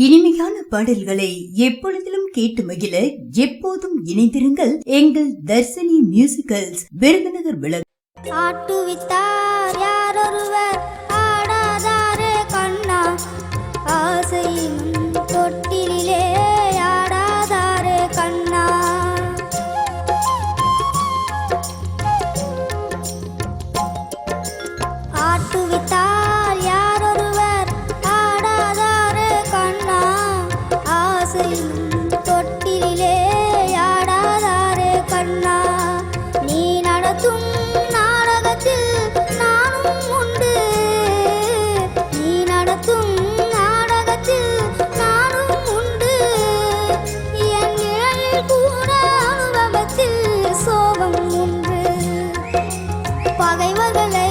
இனிமையான பாடல்களை எப்பொழுதிலும் கேட்டு மகிழ எப்போதும் இணைந்திருங்கள் எங்கள் தர்ஷினி மியூசிக்கல்ஸ் விருதுநகர் விளக்கு. ஆட்டுவித்தார் யாரொருவர் ஆடாதாரே கண்ணா, ஆசையின் தொட்டிலே ஆடாதாரே கண்ணா. ஆட்டுவித்தார் யாரொருவர் ஆடாதாரே கண்ணா, ஆசையின் தொட்டிலே ஆடாதாரே கண்ணா. நீ நடத்தும் நாடகத்தில் நானும் உண்டு, நீ நடத்தும் நாடகத்தில் நானும் உண்டு. என் நிழலில் கூட அனுபவத்தில் சோகம் உண்டு. பகைவர்களை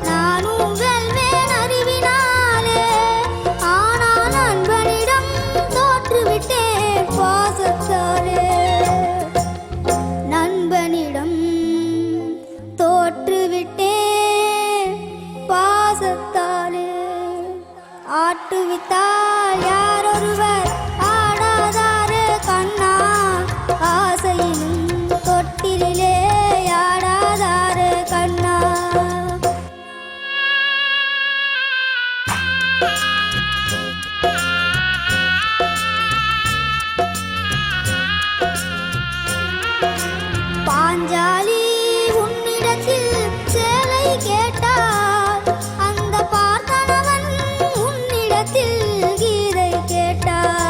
நானும் வெல்வேன் அறிவினாலே, ஆனால் நண்பனிடம் தோற்றுவிட்டேன் பாசத்தாலே. நண்பனிடம் தோற்றுவிட்டேன் பாசத்தாலே. ஆட்டுவித்தால் யாரொருவர் ஆடாதாரே கண்ணா, ஆசையினும் தொட்டிலே ஆடாதாரே கண்ணா. பாஞ்சாலி உன்னிடத்தில் சேலை கேட்டார், அந்த பார்த்தனவன் உன்னிடத்தில் கீதை கேட்டார்.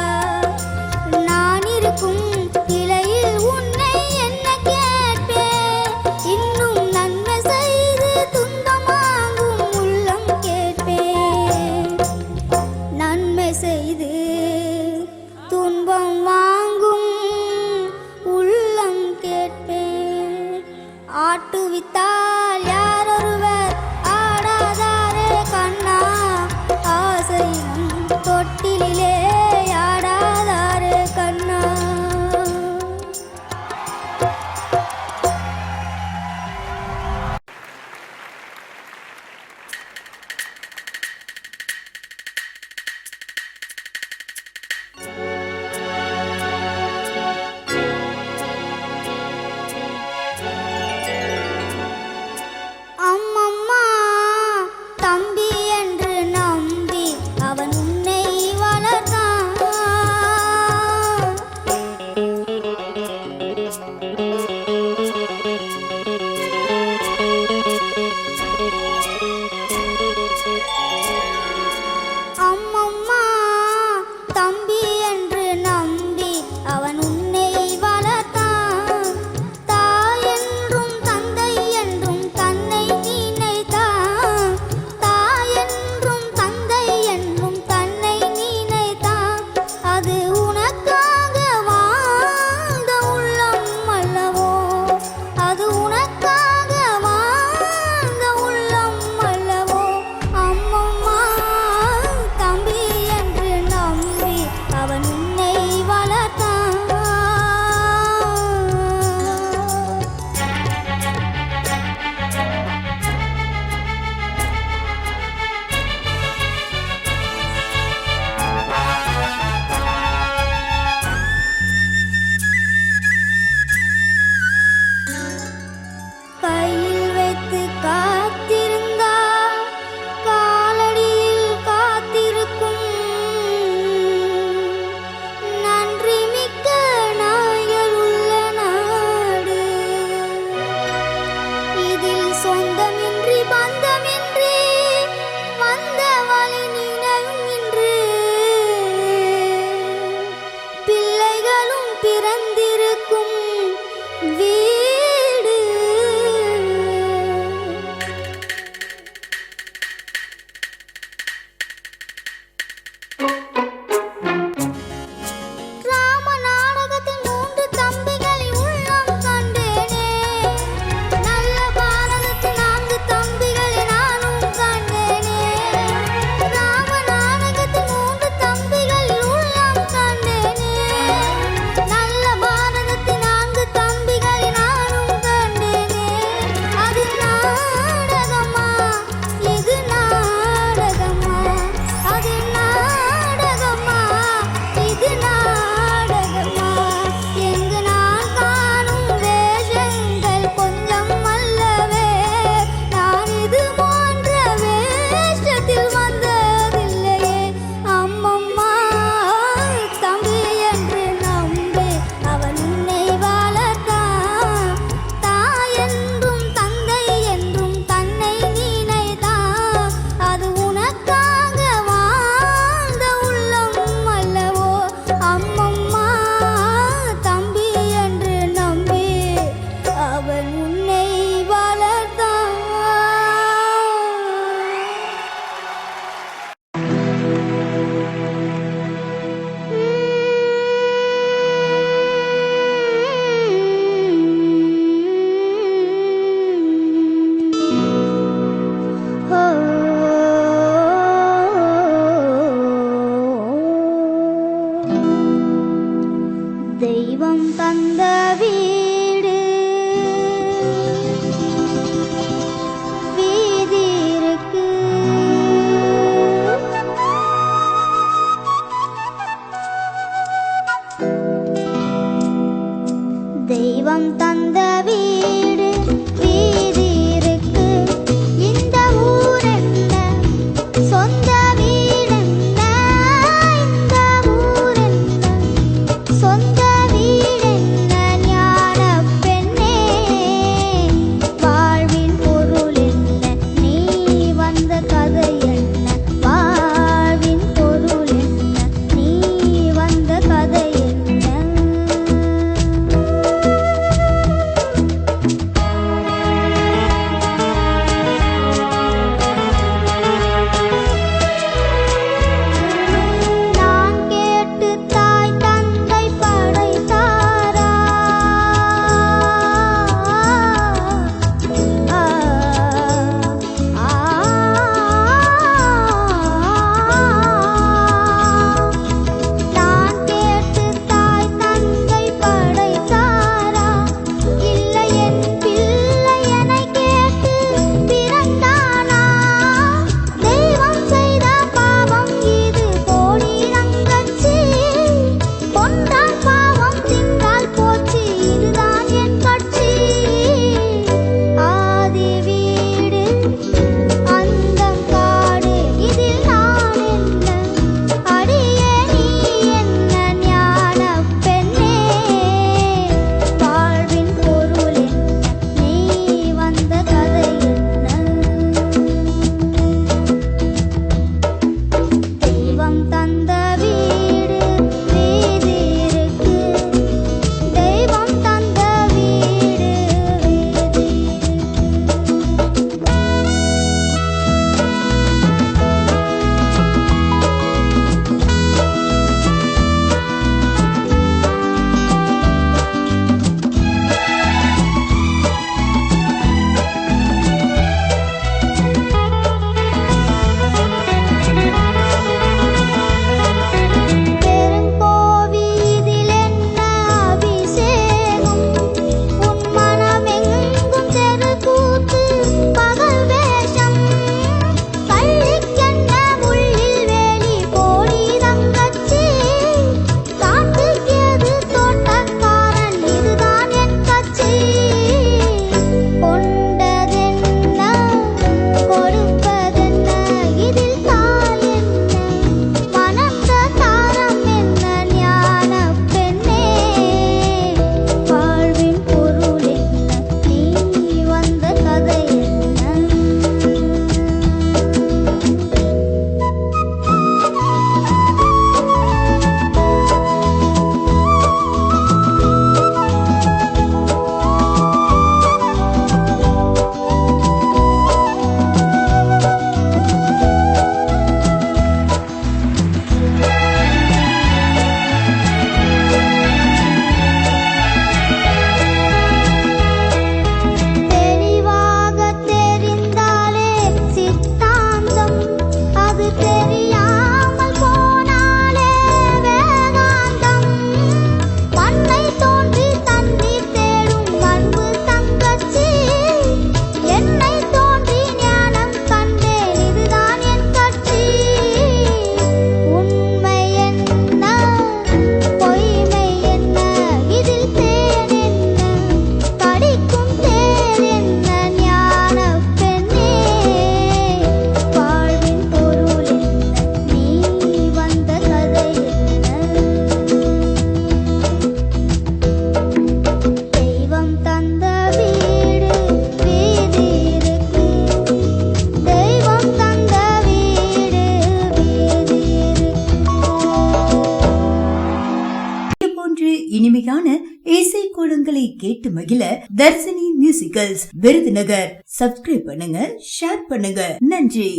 கேட்டு மகிழ தர்சினி மியூசிக்கல்ஸ் விருதுநகர் சப்ஸ்கிரைப் பண்ணுங்க, ஷேர் பண்ணுங்க. நன்றி.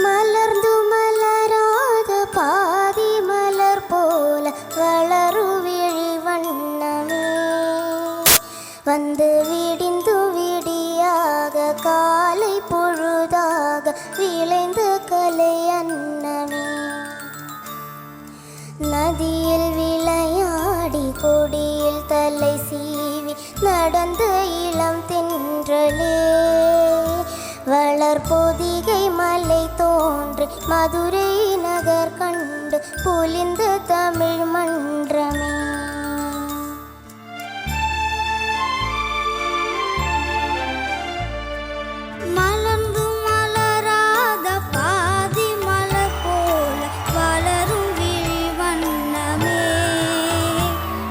மலர்ந்து மலராத பாதி மலர் போல வளருவிழி வண்ணமே, வந்து விடிந்து விடியாக காலை பொழுதாக விளைந்த கலை அன்னமே, நதியில் விளையாடி கொடியில் தலை சீவி நடந்த இளம் தென்றலே, வளர் பொதிகை மலை தோன்றி மதுரை நகர் கண்டு பொலிந்த தமிழ் மன்றமே, மலர்ந்து மலராத பாதி மலர் போல வளரும் விழி வண்ணமே,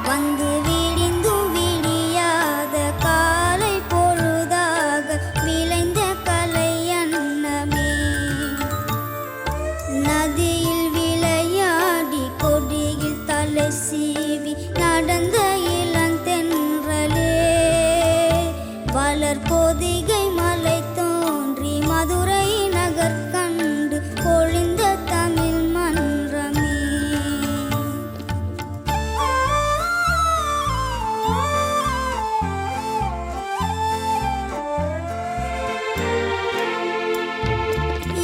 வந்து விடிந்து விடியாத காலை பொழுதாக விளைந்த கலை அன்னமே, நதியில் விளையாடி கொடியில் தலை சீவி நடந்த இளந்தென்றலே, வளர் பொதிகை மலை தோன்றி மதுரை நகர் கண்டு பொழிந்த தமிழ் மன்றமே,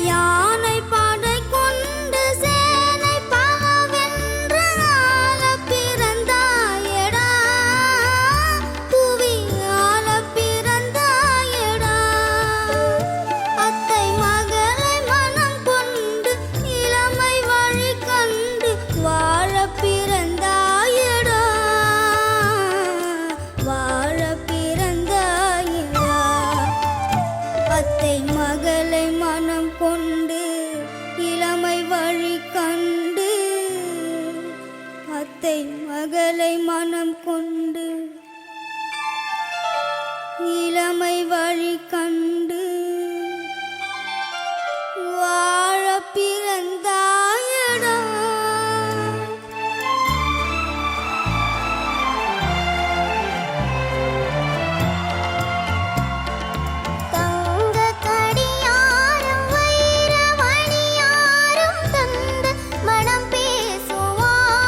யானை படை கொண்டு சேனை பகவென்று ஆள பிறந்தாயடா, புவி ஆள பிறந்தாயடா, அத்தை மகளை மனம் கொண்டு இளமை வழி கண்டு வாழ பிறந்தாயடா, வாழ பிறந்தாயடா, அத்தை மகளை மனம் கொண்டு இளமை வழி கண்டு, அத்தை மகளை மனம் கொண்டு இளமை வழி கண்டு வாழ பிறந்தாயடா. தங்க கடியாரம் வைர மணியாரம் தந்து மனம் பேசுவார்,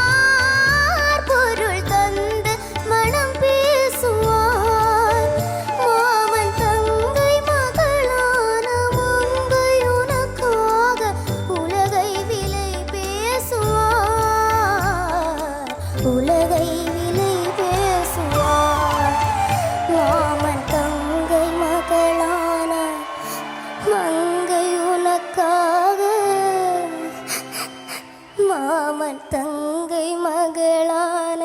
பொருள் தந்து மனம் பேசுவார், மாமன் தங்கை மகளான மங்கை உனக்காக உலகை விலை பேசுவார், உலகை விலை பேசுவார், மாமன் தங்கை மகளான மங்கை உனக்காக, மாமன் தங்கை மகளான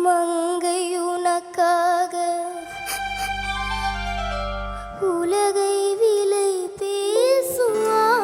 மங்கை உனக்காக உலகை விலை பேசுவார்.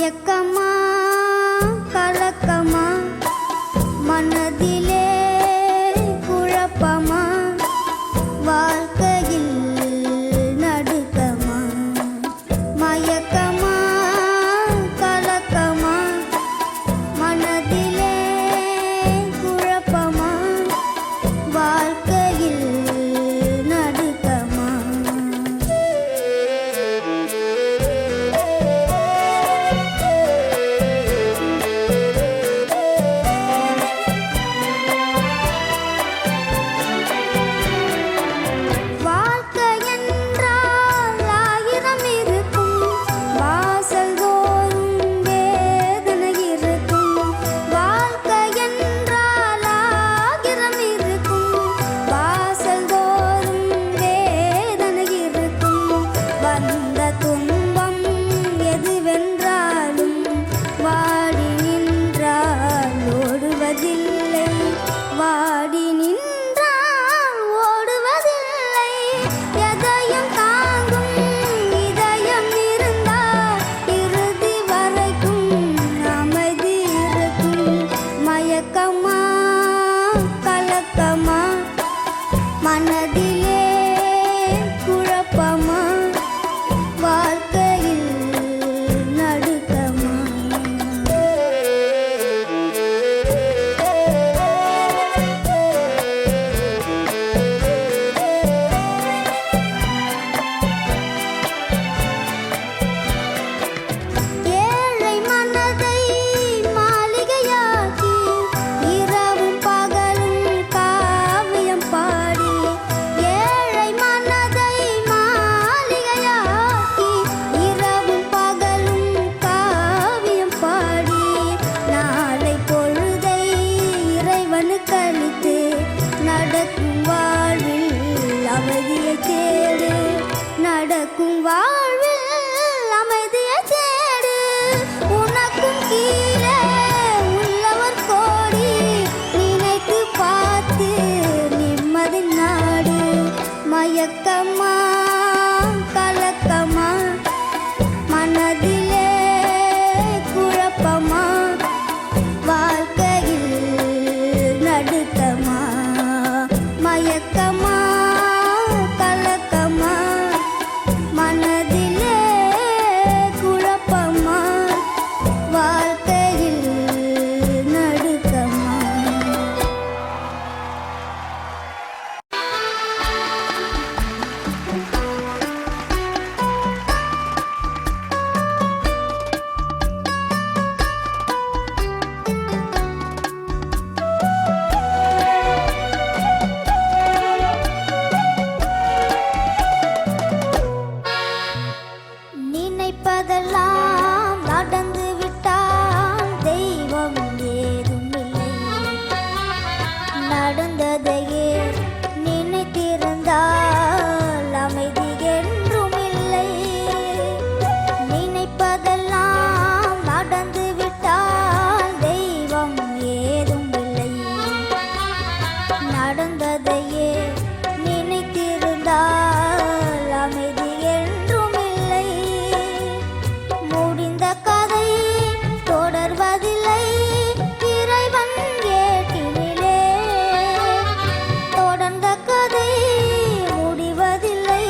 மயக்கமா கலக்கமா மனதிலே குழப்பமா வாழ்க்கையில் நடுக்கமா மயக்கமா கலக்கமா மனதிலே குழப்பமா வாழ்க்கையில் நடுக்கமா வாழ்க்கை என்றால் ஆயிரம் இருக்கும் வாசல் தோறும் வேதனை இருக்கும் வாழ்க்கை என்றால் ஆயிரம் இருக்கும் வாசல் தோறும் வேதனை இருக்கும் வந்த துன்பம் எதுவென்றாலும் வாடி நின்றால் ஓடுவதில்லை வாடி நின்றால் ஓடுவதில்லை எதையும் தாங்கும் இதயம் இருந்தால் இறுதி வரைக்கும் அமைதி இருக்கும் மயக்கமா கலக்கமா மனதிலே குழப்பமா வாழ்க்கையில் நடுக்கமா ஏழை மனதை மாளிகையாக்கி இரவும் பகலும் காவியம் பாடி ஏழை மனதை மாளிகையாக்கி இரவும் பகலும் காவியம் பாடி நாளை பொழுதை இறைவனுக்கு அளித்து நடக்கும் வாழ்வில் அமைதியை தேடு நடக்கும் வாழ்வில் அமைதியை தேடு உனக்கும் கீழே உள்ளவர் கோடி நினைத்து பார்த்து நிம்மதி நாடு மயக்கமா கலக்கமா மனதிலே குழப்பமா வாழ்க்கையில் நடுக்கமா மயக்கமா கலக்கமா மனதிலே குழப்பமா வாழ்க்கையில் நடுக்கமா நினைப்பதெல்லாம் நடந்து விட்டால் தெய்வம் ஏதுமில்லை நடந்ததையே நினைத்திருந்தால் அமைதி என்றும் இல்லை நினைப்பதெல்லாம் நடந்து விட்டால் தெய்வம் ஏதும் இல்லை நடந்ததையே நினைத்திருந்தால் அமைதி என்றும் இல்லை முடிந்த கதை தொடர்வதில்லை இறைவன் ஏட்டினிலே தொடர்ந்த கதை முடிவதில்லை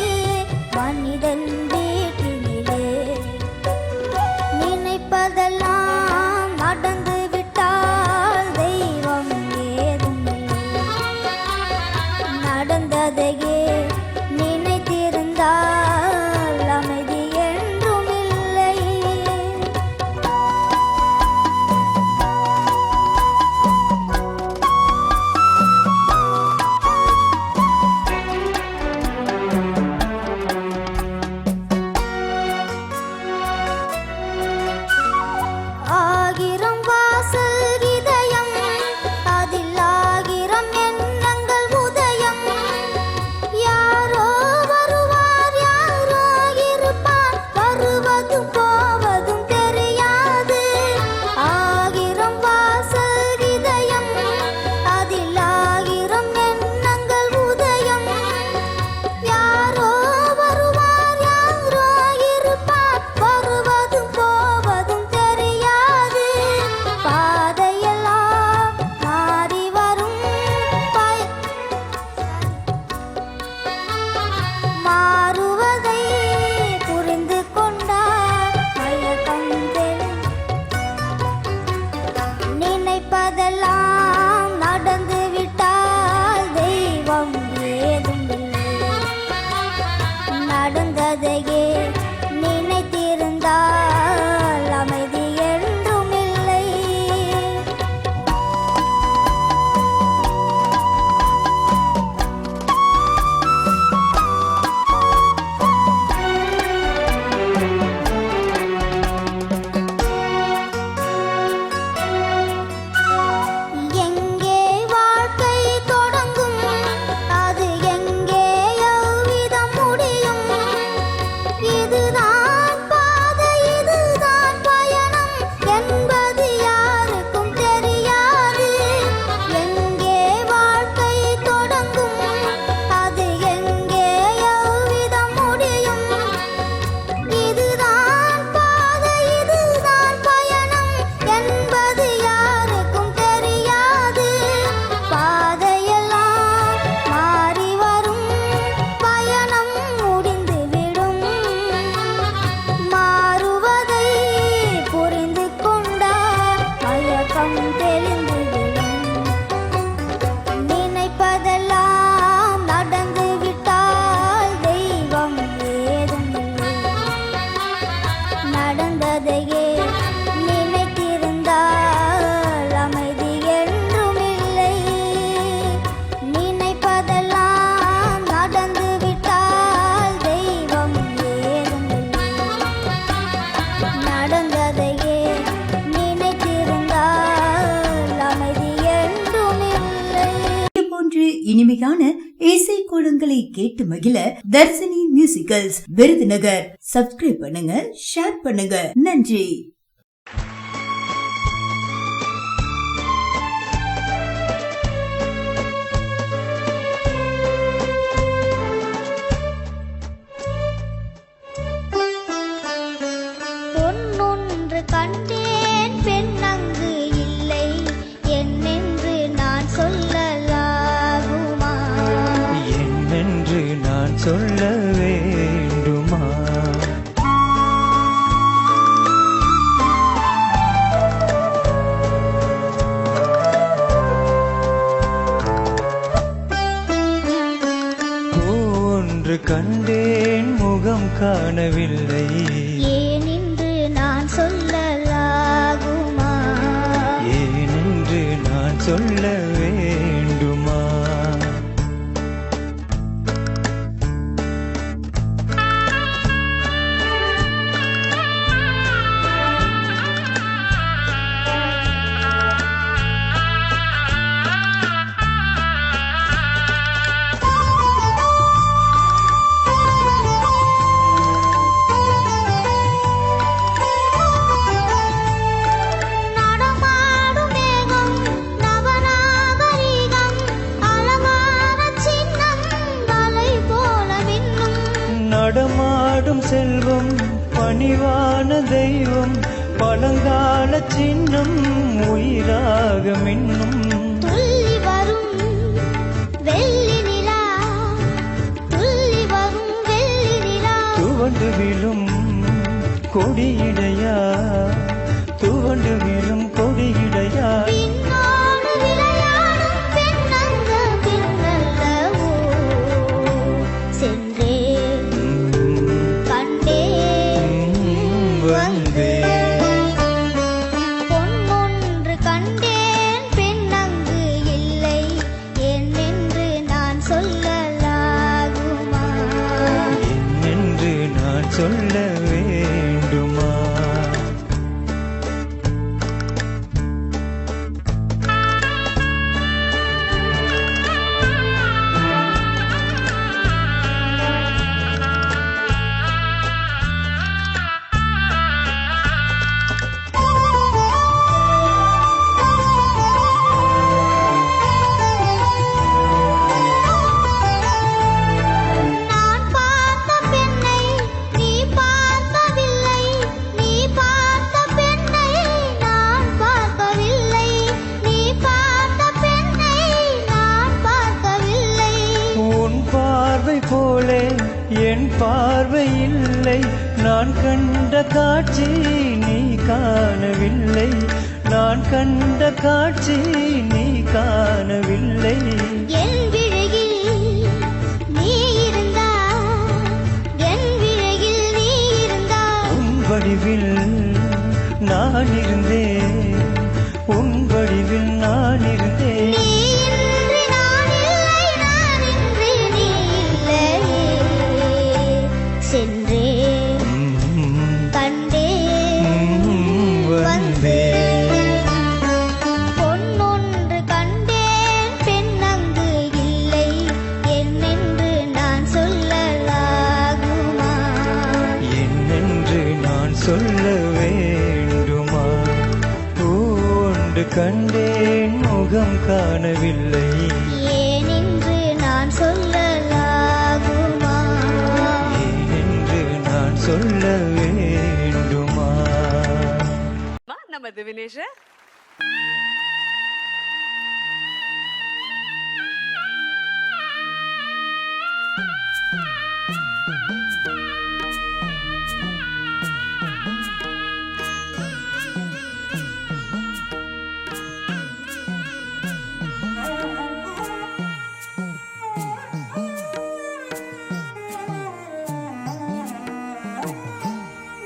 மனிதன் வீட்டினிலே நினைப்பதெல்லாம் நடந்து விட்டால் தெய்வம் ஏதும் இல்லை நடந்ததையே நினைத்திருந்தால் அமைதி என்றும் இல்லை நடந்ததையே நினைத்திருந்தால் அமைதி என்றும் இல்லை. நினைப்பதெல்லாம் நடந்து விட்டால் தெய்வம் ஏதும் இல்லை. நடந்ததையே நினைத்திருந்தால் அமைதி என்றும் இல்லை. இது போன்று இனிமையான இசை கோலங்களை கேட்டு மகிழ தர்சினி மியூசிக்கல்ஸ் விருதுநகர் சப்ஸ்கிரைப் பண்ணுங்க, ஷேர் பண்ணுங்க. நன்றி. பொன்னொன்று கண்டேன் பெண் அங்கு இல்லை என்னென்று நான் சொல்லலாகுமா? என்னென்று நான் சொல்ல வேண்டுமா? ஒன்று கண்டேன் முகம் காணவில்லை, ஏனென்று நான் சொல்லலாகுமா? ஏனென்று நான் சொல்ல வேண்டுமா? நடமாடும் மேகம் நவநாகரிகம் அலங்கார சின்னம் வலை போல மின்னும். நடமாடும் செல்வம் பணிவான தெய்வம் பழங்கால சின்னம் உயிராக மின்னும். துள்ளி வரும் வெள்ளி நிலா, துள்ளி வரும் வெள்ளி நிலா. துவண்டு விழும் கொடியிடையா, துவண்டு விழும் கொடியிடையா. பின்னோடு விளையாடும் பெண்ணங்க பின்னல்லவோ சென்றே கண்டே வந்தே பொன்னொன்று கண்டேன் பெண் அங்கு இல்லை என்னென்று நான் சொல்லலாகுமா? என்னென்று நான் சொல்ல வேண்டுமா? நான் பார்த்த பெண்ணை நீ பார்க்கவில்லை, நீ பார்த்த பெண்ணை நான் பார்க்கவில்லை, நீ பார்த்த பெண்ணை நான் பார்க்கவில்லை. உன் பார்வை போலே என் பார்வை இல்லை, நான் கண்ட காட்சி நீ காணவில்லை, நான் கண்ட காட்சி நீ காணவில்லை. என் விழியில் நீ இருந்தால், என் விழியில் நீ இருந்தால். உன் வடிவில் நான் இருந்தேன், உன் வடிவில் நான் இருந்தேன். நீ இன்றி நான் இல்லை, நான் இன்றி நீ இல்லையே. சென்றே கண்டே வந்தே பொன்னொன்று கண்டேன் பெண் அங்கு இல்லை என்னென்று நான் சொல்லலாகுமா? என்னென்று நான் சொல்ல வேண்டுமா? பூண்டு கண்டேன் முகம் காணவில்லை, ஏனென்று நான் சொல்லலாகுமா? ஏனென்று நான் சொல்ல வேண்டுமா? நம்ம திவினேஷ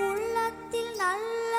உள்ளத்தில் நல்ல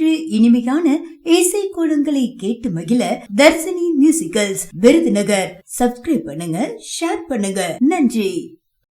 போன்று இனிமையான இசை கோலங்களை கேட்டு மகிழ தர்சினி மியூசிக்கல்ஸ் விருதுநகர். சப்ஸ்கிரைப் பண்ணுங்க, ஷேர் பண்ணுங்க. நன்றி.